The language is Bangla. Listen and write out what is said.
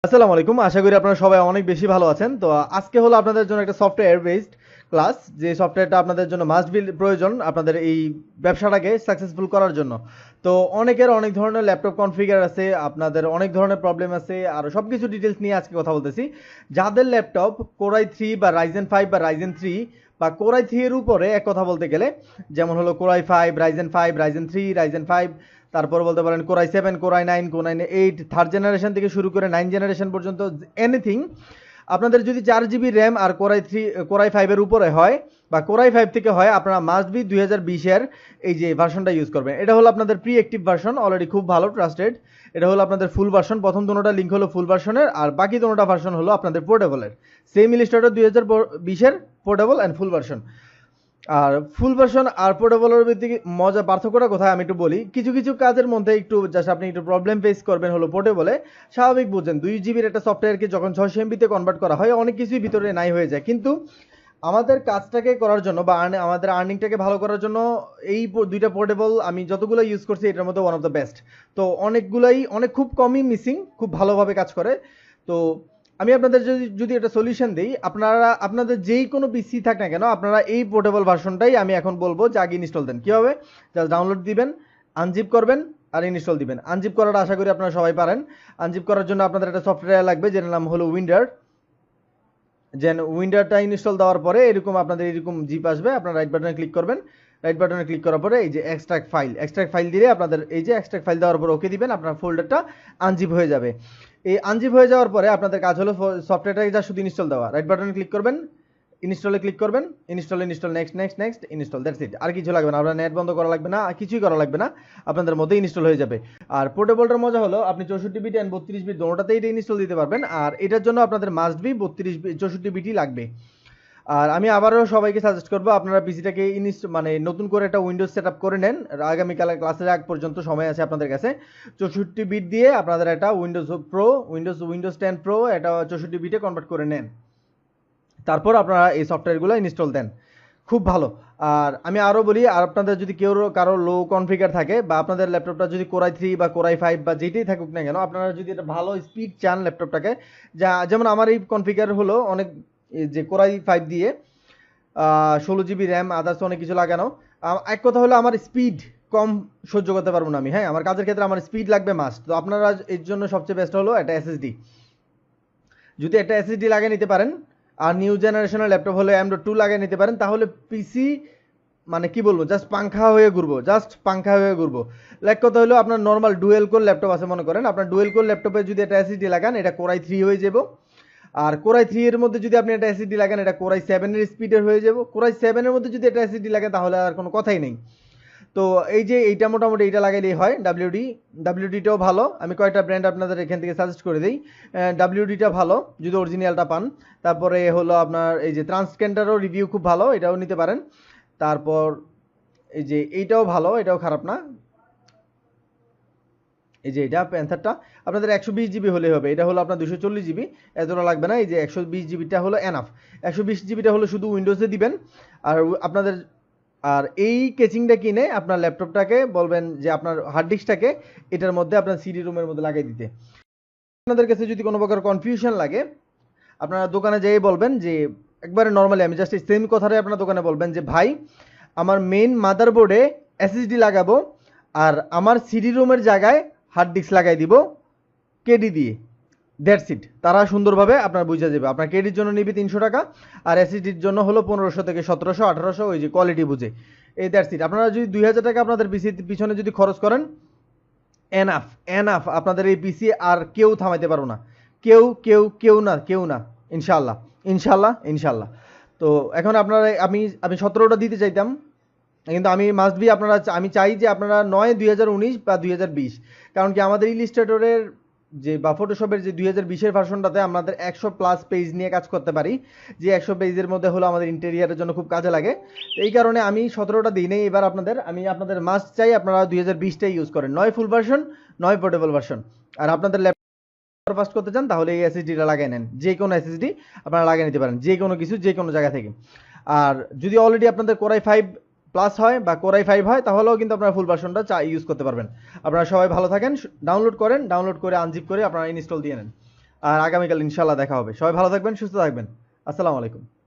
আসসালামু আলাইকুম। আশা করি আপনারা সবাই অনেক বেশি ভালো আছেন। তো আজকে হলো আপনাদের জন্য একটা সফটওয়্যার বেসড ক্লাস, যে সফটওয়্যারটা আপনাদের জন্য মাস্ট বি প্রয়োজন আপনাদের এই ব্যবসাটাকে সাকসেসফুল করার জন্য। তো অনেকের অনেক ধরনের ল্যাপটপ কনফিগার আছে, আপনাদের অনেক ধরনের প্রবলেম আছে, আর সবকিছু ডিটেলস নিয়ে আজকে কথা বলতেছি। যাদের ল্যাপটপ কোরাই 3 বা রাইজেন 5 বা রাইজেন 3 বা কোরাই 3 এর উপরে, এক কথা বলতে গেলে যেমন হলো কোরাই 5, রাইজেন 5, রাইজেন 3, রাইজেন 5, তারপর বলতে পারেন core i 7, core i 9, core i 8, third generation থেকে শুরু করে 9 জেনারেশন পর্যন্ত এনিথিং। আপনাদের যদি 4 জিবি র্যাম আর কোরাই 5 এর উপরে হয় বা কোরাই 5 থেকে হয়, আপনারা মাস্ট বি 2020 এর এই যে ভার্সনটা ইউজ করবেন। এটা হলো আপনাদের প্রি অ্যাক্টিভ ভার্সন, অলরেডি খুব ভালো ট্রাস্টেড। এটা হলো আপনাদের ফুল ভার্সন, প্রথম দুটোটা লিঙ্ক হলো ফুল ভার্সনের, আর বাকি দুটোটা ভার্সন হলো আপনাদের পোর্টেবলের। সেম ইলিস্ট্রেটর 2020 এর পোর্টেবল অ্যান্ড ফুল ভার্সন। আর ফুল ভার্সন আর পোর্টেবলের ভিত্তিক মজা পার্থক্যটা কোথায় আমি একটু বলি। কিছু কিছু কাজের মধ্যে একটু জাস্ট আপনি একটু প্রবলেম ফেস করবেন হলো পোর্টেবলে। স্বাভাবিক বুঝছেন, 2 জিবির একটা সফটওয়্যারকে যখন 600 MB-তে কনভার্ট করা হয় অনেক কিছুই ভিতরে নাই হয়ে যায়, কিন্তু আমাদের কাজটাকে করার জন্য বা আমাদের আর্নিংটাকে ভালো করার জন্য এই দুইটা পোর্টেবল আমি যতগুলো ইউজ করছি এটার মধ্যে ওয়ান অফ দ্য বেস্ট। তো অনেক খুব কমই মিসিং, খুব ভালোভাবে কাজ করে। তো আমি আপনাদের যদি একটা সলিউশন দিই, আপনাদের যেই কোনো পিসি থাক না কেন, আপনারা এই পোর্টেবল ভার্সনটাই আমি এখন বলবো যে আগে ইনস্টল দেন। কীভাবে? জাস্ট ডাউনলোড দিবেন, আনজিপ করবেন আর ইনস্টল দিবেন। আনজিপ করাটা আশা করি আপনারা সবাই পারেন। আনজিপ করার জন্য আপনাদের একটা সফটওয়্যার লাগবে, যেটার নাম হলো উইন্ডারটা ইনস্টল দেওয়ার পরে এরকম আপনাদের এরকম জিপ আসবে। আপনারা রাইট বাটনে ক্লিক করবেন। রাইট বাটনে ক্লিক করার পরে এই যে এক্সট্রাক্ট ফাইল দিলে আপনাদের এই যে এক্সট্রাক্ট ফাইল দেওয়ার পর ওকে দিবেন, আপনার ফোল্ডারটা আনজিপ হয়ে যাবে। এই আনজিপ হয়ে যাওয়ার পরে আপনাদের কাজ হলো সফটওয়্যারটাকে যা শুধু ইনস্টল দেওয়া। রাইট বাটনে ক্লিক করবেন, ইনস্টলে ক্লিক করবেন, install next install, that's it. আর কিছু লাগবে না, আপনার নেট বন্ধ করা লাগবে না, কিছুই করা লাগবে না, আপনাদের মধ্যে ইনস্টল হয়ে যাবে। আর পোর্টেবলটার মজা হলো আপনি 64 বিট এন্ড 32 বিট দুটোটাতেই এটা ইনস্টল দিতে পারবেন। আর এটার জন্য আপনাদের মাস্ট বি 64 বিটই লাগবে। আর আমি আবারও সবাইকে সাজেস্ট করবো আপনারা পিসিটাকে মানে নতুন করে একটা উইন্ডোজ সেট আপ করে নেন। আগামীকাল ক্লাসের আগ পর্যন্ত সময় আছে আপনাদের কাছে। 64 বিট দিয়ে আপনাদের একটা উইন্ডোজ 10 প্রো এটা 64 বিটে কনভার্ট করে নেন। তারপর আপনারা এই সফটওয়্যারগুলো ইনস্টল দেন, খুব ভালো। আর আমি আরও বলি, আর আপনাদের যদি কারো লো কনফিগার থাকে বা আপনাদের ল্যাপটপটা যদি কোরাই 3 বা কোরাই 5 বা যেটাই থাকুক না কেন, আপনারা যদি একটা ভালো স্পিড চান ল্যাপটপটাকে, যেমন আমার এই কনফিগার হলো অনেক, যে কোরাই 5 দিয়ে 16 জিবি র্যাম, আদার্স অনেক কিছু লাগানো। এক কথা হলো আমার স্পিড কম সহ্য করতে পারবো না আমি, হ্যাঁ, আমার কাজের ক্ষেত্রে আমার স্পিড লাগবে মাস্ট। তো আপনারা এর জন্য সবচেয়ে বেস্ট হলো একটা এসএসডি। যদি একটা এসএসডি লাগিয়ে নিতে পারেন, আর নিউ জেনারেশনের ল্যাপটপ হলে M.2 লাগিয়ে নিতে পারেন, তাহলে পিসি মানে কি বলবো, জাস্ট পাংখা হয়ে ঘুরবো। লাইক কথা হলো আপনার নর্মাল ডুয়েল কোর ল্যাপটপ আছে মনে করেন, আপনার ডুয়েল কোর ল্যাপটপে যদি একটা এসএসডি লাগান এটা কোরাই 3 হয়ে যাব। আর কোরাই 3 এর মধ্যে যদি আপনি একটা এসএসডি লাগান এটা কোরাই 7 এর স্পিডের হয়ে যাব। কোরাই 7 এর মধ্যে যদি একটা এসএসডি লাগান তাহলে আর কোনো কথাই নেই। তো এই যে এইটা মোটামুটি এইটা লাগাইলেই হয়। ডাব্লিউডিটাও ভালো, আমি কয়েকটা ব্র্যান্ড আপনাদের এখান থেকে সাজেস্ট করে দিই। ডাব্লিউডিটা ভালো যদি অরিজিনালটা পান। তারপরে হলো আপনার এই যে ট্রান্সকেন্ডারও রিভিউ খুব ভালো, এটাও নিতে পারেন। তারপর এই যে এইটাও ভালো, এটাও খারাপ না। এই যে এটা প্যান্থারটা আপনাদের 120 জিবি হলে হবে, এটা হলো আপনার 240 জিবি, এতটা লাগবে না। এই যে 120 জিবিটা হলো এনাফ। 120 জিবিটা হলো শুধু উইন্ডোজে দিবেন। আর আপনাদের আর এই কেচিংটা কিনে আপনার ল্যাপটপটাকে বলবেন যে আপনার হার্ড ডিস্কটাকে এটার মধ্যে আপনার সিডি রুমের মধ্যে লাগিয়ে দিতে। আপনাদের কাছে যদি কোনো প্রকার কনফিউশন লাগে, আপনারা দোকানে যেয়ে বলবেন যে একবারে নর্মালি, আমি জাস্ট সেম কথাটাই আপনার দোকানে বলবেন যে ভাই আমার মেইন মাদারবোর্ডে এসএসডি লাগাবো আর আমার সিডি রুমের জায়গায় হার্ড ডিস্ক লাগাই দিব কেডি দিয়ে, দ্যাটস ইট। তারা সুন্দরভাবে আপনার বুঝে যাবে। আপনার কেডির জন্য নিবি 300 টাকা, আর এসএসডির জন্য হলো 1500 থেকে 1700 1800, ওই যে কোয়ালিটি বুঝে। এই দ্যাটস ইট। আপনারা যদি 2000 টাকা আপনাদের পিছনে যদি খরচ করেন, এনাফ আপনাদের এই পিসি আর কেউ থামাইতে পারবো না, কেউ না। ইনশাল্লাহ। তো এখন আপনারা আমি 17টা দিতে চাইতাম, কিন্তু আমি মাস্ট বি আমি চাই যে আপনারা নয় 2019 বা 2020, কারণ কি আমাদের ইলিস্ট্রেটরের যে বা ফটোশপের যে 2020-এর ভার্সনটাতে আমাদের 100+ পেজ নিয়ে কাজ করতে পারি, যে 100 পেজের মধ্যে হলো আমাদের ইন্টেরিয়ারের জন্য খুব কাজে লাগে। এই কারণে আমি 17টা দিই নেই এবার আমি আপনাদের মাস্ট চাই আপনারা 2020টাই ইউজ করেন, নয় ফুল ভার্সন নয় পোর্টেবল ভার্সন। আর আপনাদের ল্যাপটপ ফাস্ট করতে চান তাহলে এই এসএসডিটা লাগিয়ে নেন, যে কোনো এসএসডি আপনারা লাগিয়ে নিতে পারেন, যে কোনো কিছু যে কোনো জায়গা থেকে। আর যদি অলরেডি আপনাদের কোরাই 5 প্লাস হয় বা কোরাই 5 হয় তাহলেও কিন্তু আপনারা ফুল ভার্সনটা ইউজ করতে পারবেন। আপনারা সবাই ভালো থাকেন, ডাউনলোড করে আনজিপ করে আপনারা ইনস্টল দিয়ে নেন। আর আগামীকাল ইনশাআল্লাহ দেখা হবে। সবাই ভালো থাকবেন, সুস্থ থাকবেন। আসসালামু আলাইকুম।